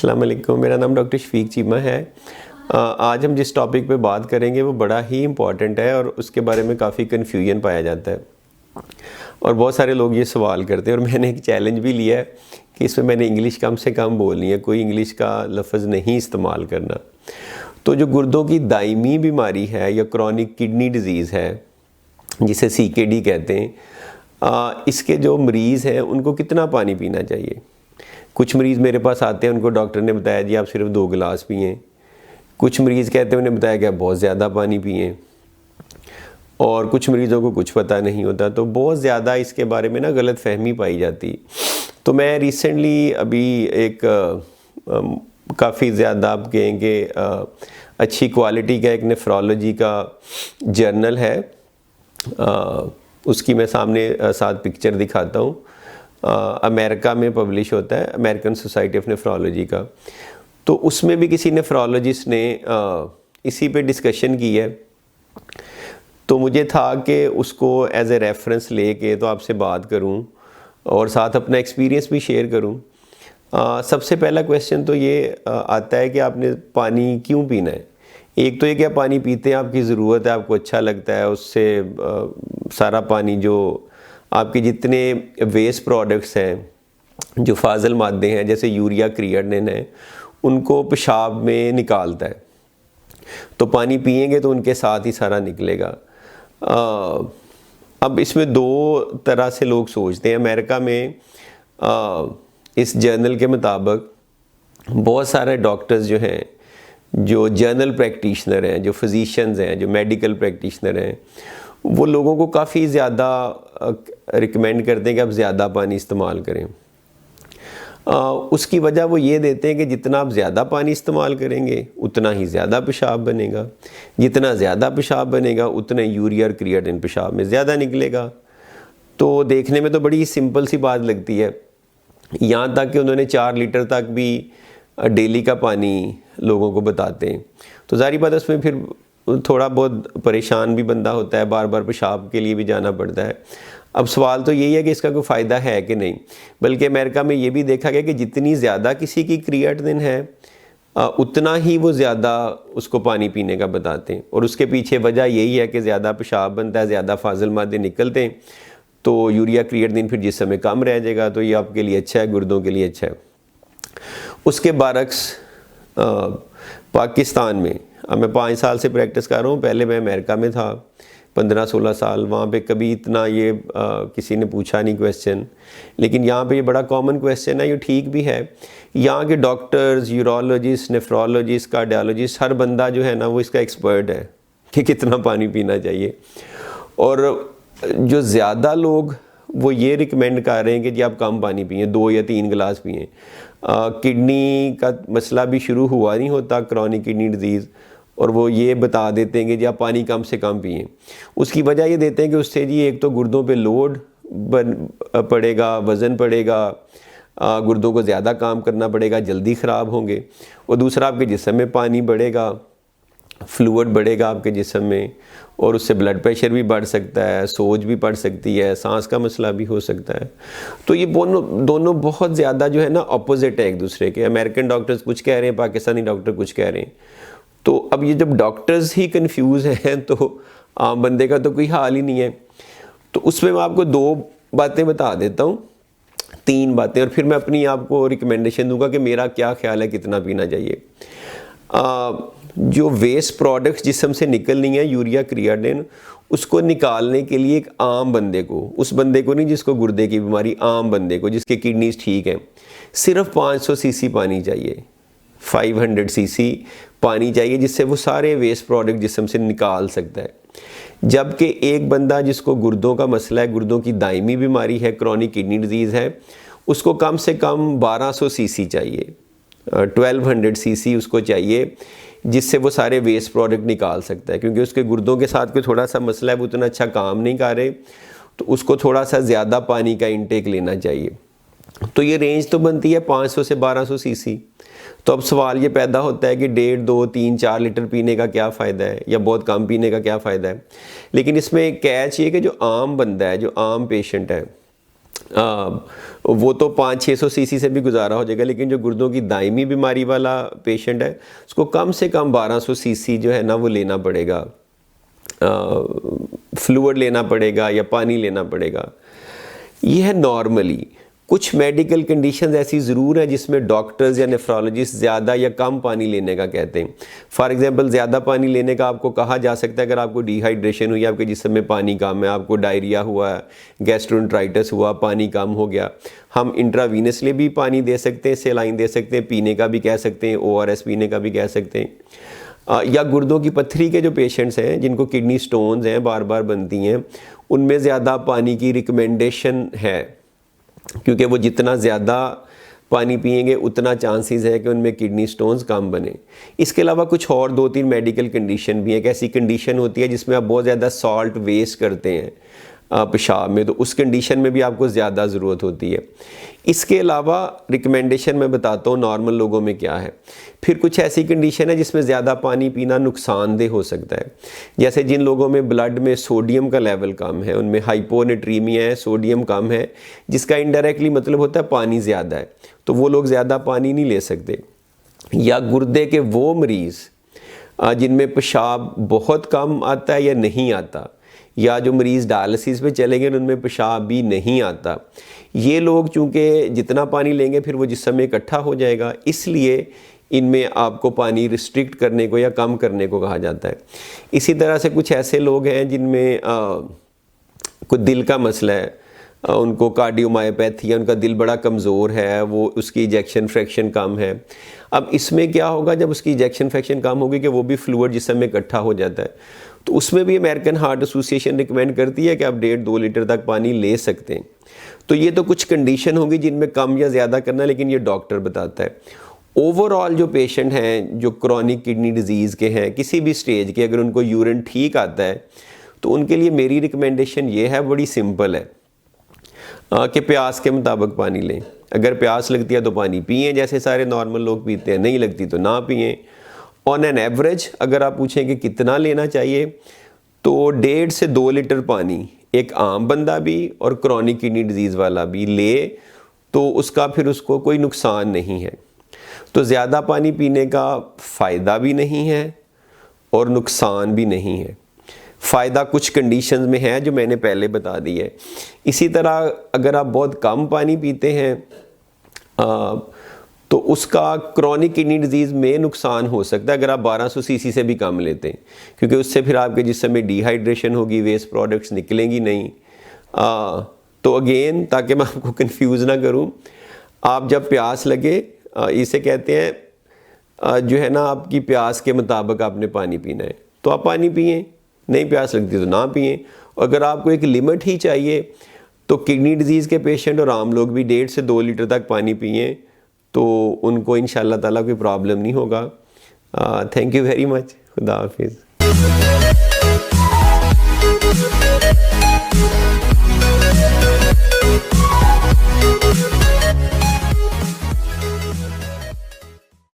अस्सलाम वालेकुम, मेरा नाम डॉक्टर शफीक चीमा है। आज हम जिस टॉपिक पे बात करेंगे वो बड़ा ही इम्पॉर्टेंट है और उसके बारे में काफ़ी कन्फ्यूजन पाया जाता है और बहुत सारे लोग ये सवाल करते हैं। और मैंने एक चैलेंज भी लिया है कि इसमें मैंने इंग्लिश कम से कम बोलनी है, कोई इंग्लिश का लफ्ज़ नहीं इस्तेमाल करना। तो जो गुर्दों की दायमी बीमारी है या क्रॉनिक किडनी डिज़ीज़ है, जिसे CKD कहते हैं, इसके जो मरीज़ हैं उनको कितना पानी पीना चाहिए। कुछ मरीज़ मेरे पास आते हैं, उनको डॉक्टर ने बताया जी आप सिर्फ 2 गिलास पिएँ। कुछ मरीज़ कहते हैं, उन्हें बताया गया बहुत ज़्यादा पानी पिएँ। और कुछ मरीज़ों को कुछ पता नहीं होता, तो बहुत ज़्यादा इसके बारे में ना गलत फहमी पाई जाती। तो मैं रिसेंटली अभी एक काफ़ी ज़्यादा आप कहेंगे अच्छी क्वालिटी का एक नेफ्रोलॉजी का जर्नल है, उसकी मैं सामने साथ पिक्चर दिखाता हूँ। अमेरिका में पब्लिश होता है, अमेरिकन सोसाइटी ऑफ नेफ्रोलॉजी का। तो उसमें भी किसी नेफ्रोलॉजिस्ट ने इसी पे डिस्कशन की है, तो मुझे था कि उसको एज ए रेफरेंस लेके तो आपसे बात करूं और साथ अपना एक्सपीरियंस भी शेयर करूं। सबसे पहला क्वेश्चन तो ये आता है कि आपने पानी क्यों पीना है। एक तो ये क्या पानी पीते हैं, आपकी ज़रूरत है, आपको अच्छा लगता है, उससे सारा पानी जो आपके जितने वेस्ट प्रोडक्ट्स हैं, जो फाजल मादे हैं जैसे यूरिया क्रिएटिनिन है, उनको पेशाब में निकालता है। तो पानी पिएंगे तो उनके साथ ही सारा निकलेगा। अब इसमें 2 तरह से लोग सोचते हैं। अमेरिका में इस जर्नल के मुताबिक बहुत सारे डॉक्टर्स जो हैं, जो जर्नल प्रैक्टिशनर हैं, जो फिजिशियंस हैं, जो मेडिकल प्रैक्टिशनर हैं, वो लोगों को काफ़ी ज़्यादा रिकमेंड करते हैं कि आप ज़्यादा पानी इस्तेमाल करें। उसकी वजह वो ये देते हैं कि जितना आप ज़्यादा पानी इस्तेमाल करेंगे उतना ही ज़्यादा पेशाब बनेगा, जितना ज़्यादा पेशाब बनेगा उतने यूरिया और क्रिएटिनिन पेशाब में ज़्यादा निकलेगा। तो देखने में तो बड़ी सिंपल सी बात लगती है, यहाँ तक कि उन्होंने 4 लीटर तक भी डेली का पानी लोगों को बताते हैं। तो ज़ाहिर बात है उसमें फिर थोड़ा बहुत परेशान भी बंदा होता है, बार बार पेशाब के लिए भी जाना पड़ता है। अब सवाल तो यही है कि इसका कोई फ़ायदा है कि नहीं। बल्कि अमेरिका में ये भी देखा गया कि जितनी ज़्यादा किसी की क्रिएटिनिन है उतना ही वो ज़्यादा उसको पानी पीने का बताते हैं। और उसके पीछे वजह यही है कि ज़्यादा पेशाब बनता है, ज़्यादा फाजिल मादे निकलते हैं, तो यूरिया क्रिएटिनिन फिर जिस समय कम रह जाएगा, तो ये आपके लिए अच्छा है, गुर्दों के लिए अच्छा है। उसके बरक्स पाकिस्तान में, अब मैं 5 साल से प्रैक्टिस कर रहा हूँ, पहले मैं अमेरिका में था 15-16 साल, वहाँ पे कभी इतना ये किसी ने पूछा नहीं क्वेश्चन। लेकिन यहाँ पे ये बड़ा कॉमन क्वेश्चन है, ये ठीक भी है। यहाँ के डॉक्टर्स, यूरोलॉजिस्ट, नेफ्रोलॉजिस्ट, कार्डियोलॉजिस्ट, हर बंदा जो है ना वो इसका एक्सपर्ट है कि कितना पानी पीना चाहिए। और जो ज़्यादा लोग वो ये रिकमेंड कर रहे हैं कि जी आप कम पानी पिए, 2 या 3 गिलास पिए। किडनी का मसला भी शुरू हुआ नहीं होता, क्रॉनिक किडनी डिजीज़, और वो ये बता देते हैं कि जी आप पानी कम से कम पिए। उसकी वजह ये देते हैं कि उससे जी एक तो गुर्दों पे लोड पड़ेगा, वज़न पड़ेगा, गुर्दों को ज़्यादा काम करना पड़ेगा, जल्दी ख़राब होंगे। और दूसरा आपके जिस्म में पानी बढ़ेगा, फ्लूइड बढ़ेगा आपके जिस्म में, और उससे ब्लड प्रेशर भी बढ़ सकता है, सोज भी बढ़ सकती है, सांस का मसला भी हो सकता है। तो ये दोनों बहुत ज़्यादा जो है ना अपोजिट है एक दूसरे के। अमेरिकन डॉक्टर्स कुछ कह रहे हैं, पाकिस्तानी डॉक्टर कुछ कह रहे हैं। तो अब ये जब डॉक्टर्स ही कंफ्यूज हैं तो आम बंदे का तो कोई हाल ही नहीं है। तो उसमें मैं आपको 2 बातें बता देता हूँ, 3 बातें, और फिर मैं अपनी आपको रिकमेंडेशन दूंगा कि मेरा क्या ख्याल है कितना पीना चाहिए। जो वेस्ट प्रोडक्ट्स जिस्म से निकलनी है, यूरिया क्रिएटिनिन, उसको निकालने के लिए एक आम बंदे को, उस बंदे को नहीं जिसको गुर्दे की बीमारी, आम बंदे को जिसके किडनीज ठीक हैं, सिर्फ 500 सीसी पानी चाहिए, 500 सीसी पानी चाहिए, जिससे वो सारे वेस्ट प्रोडक्ट जिस्म से निकाल सकता है। जबकि एक बंदा जिसको गुर्दों का मसला है, गुर्दों की दायमी बीमारी है, क्रॉनिक किडनी डिजीज़ है, उसको कम से कम 1200 सीसी चाहिए, 1200 सीसी उसको चाहिए, जिससे वो सारे वेस्ट प्रोडक्ट निकाल सकता है। क्योंकि उसके गुर्दों के साथ कोई थोड़ा सा मसला है, वो उतना अच्छा काम नहीं कर रहे, तो उसको थोड़ा सा ज़्यादा पानी का इंटेक लेना चाहिए। तो ये रेंज तो बनती है 500 से 1200 सीसी। तो अब सवाल ये पैदा होता है कि 1.5, 2, 3, 4 लीटर पीने का क्या फ़ायदा है, या बहुत कम पीने का क्या फ़ायदा है। लेकिन इसमें कैच ये कि जो आम बंदा है, जो आम पेशेंट है, वो तो 500-600 सीसी से भी गुजारा हो जाएगा, लेकिन जो गुर्दों की दायमी बीमारी वाला पेशेंट है उसको कम से कम 1200 सीसी जो है ना वो लेना पड़ेगा, फ्लूइड लेना पड़ेगा या पानी लेना पड़ेगा। ये है नॉर्मली। कुछ मेडिकल कंडीशंस ऐसी ज़रूर हैं जिसमें डॉक्टर्स या नेफ्रोलॉजिस्ट ज़्यादा या कम पानी लेने का कहते हैं। फॉर एग्जांपल ज़्यादा पानी लेने का आपको कहा जा सकता है अगर आपको डिहाइड्रेशन हुई, आपके जिस्म में पानी कम है, आपको डायरिया हुआ है, गैस्ट्रोएंटेराइटिस हुआ, पानी कम हो गया, हम इंट्रावीनसली भी पानी दे सकते हैं, सेलाइन दे सकते हैं, पीने का भी कह सकते हैं, ORS पीने का भी कह सकते हैं। या गुर्दों की पत्थरी के जो पेशेंट्स हैं जिनको किडनी स्टोन्स हैं बार बार बनती हैं, उनमें ज़्यादा पानी की रिकमेंडेशन है, क्योंकि वो जितना ज़्यादा पानी पिएंगे उतना चांसेस है कि उनमें किडनी स्टोन्स कम बने। इसके अलावा कुछ और 2-3 मेडिकल कंडीशन भी हैं। एक ऐसी कंडीशन होती है जिसमें आप बहुत ज़्यादा सॉल्ट वेस्ट करते हैं पेशाब में, तो उस कंडीशन में भी आपको ज़्यादा ज़रूरत होती है। इसके अलावा रिकमेंडेशन मैं बताता हूँ नॉर्मल लोगों में क्या है। फिर कुछ ऐसी कंडीशन है जिसमें ज़्यादा पानी पीना नुकसानदेह हो सकता है, जैसे जिन लोगों में ब्लड में सोडियम का लेवल कम है, उनमें हाइपोनेट्रीमिया है, सोडियम कम है, जिसका इनडायरेक्टली मतलब होता है पानी ज़्यादा है, तो वो लोग ज़्यादा पानी नहीं ले सकते। या गुर्दे के वो मरीज़ जिनमें पेशाब बहुत कम आता है या नहीं आता, या जो मरीज़ डायलिसिस पे चले गए उनमें पेशाब भी नहीं आता, ये लोग चूँकि जितना पानी लेंगे फिर वो जिस्म में इकट्ठा हो जाएगा, इसलिए इनमें आपको पानी रिस्ट्रिक्ट करने को या कम करने को कहा जाता है। इसी तरह से कुछ ऐसे लोग हैं जिनमें कोई दिल का मसला है, उनको कार्डियोमायोपैथी है, उनका दिल बड़ा कमज़ोर है, वो उसकी इजेक्शन फ्रैक्शन कम है। अब इसमें क्या होगा, जब उसकी इजेक्शन फ्रैक्शन कम होगी कि वो भी फ्लूइड जिस्म में इकट्ठा हो जाता है, तो उसमें भी अमेरिकन हार्ट एसोसिएशन रिकमेंड करती है कि आप 1.5-2 लीटर तक पानी ले सकते हैं। तो ये तो कुछ कंडीशन होगी जिनमें कम या ज़्यादा करना, लेकिन ये डॉक्टर बताता है। ओवरऑल जो पेशेंट हैं जो क्रॉनिक किडनी डिजीज़ के हैं किसी भी स्टेज के, अगर उनको यूरिन ठीक आता है तो उनके लिए मेरी रिकमेंडेशन ये है, बड़ी सिंपल है, कि प्यास के मुताबिक पानी लें। अगर प्यास लगती है तो पानी पिएं जैसे सारे नॉर्मल लोग पीते हैं, नहीं लगती तो ना पिएं। ऑन एन एवरेज अगर आप पूछें कि कितना लेना चाहिए, तो 1.5 से 2 लीटर पानी एक आम बंदा भी और क्रॉनिक किडनी डिजीज़ वाला भी ले तो उसका फिर उसको कोई नुकसान नहीं है। तो ज़्यादा पानी पीने का फ़ायदा भी नहीं है और नुकसान भी नहीं है। फ़ायदा कुछ कंडीशंस में है जो मैंने पहले बता दी है। इसी तरह अगर आप बहुत कम पानी पीते हैं तो उसका क्रॉनिक किडनी डिजीज़ में नुकसान हो सकता है अगर आप 1200 सीसी से भी कम लेते हैं, क्योंकि उससे फिर आपके जिस्म में डिहाइड्रेशन होगी, वेस्ट प्रोडक्ट्स निकलेंगी नहीं। तो अगेन, ताकि मैं आपको कंफ्यूज ना करूं, आप जब प्यास लगे, इसे कहते हैं जो है ना, आपकी प्यास के मुताबिक आपने पानी पीना है तो आप पानी पिएं, नहीं प्यास लगती तो ना पिएं। अगर आपको एक लिमिट ही चाहिए तो किडनी डिजीज़ के पेशेंट और आम लोग भी 1.5 से 2 लीटर तक पानी पिएं, तो उनको इंशाअल्लाह ताला कोई प्रॉब्लम नहीं होगा। Thank you very much. खुदा हाफिज़।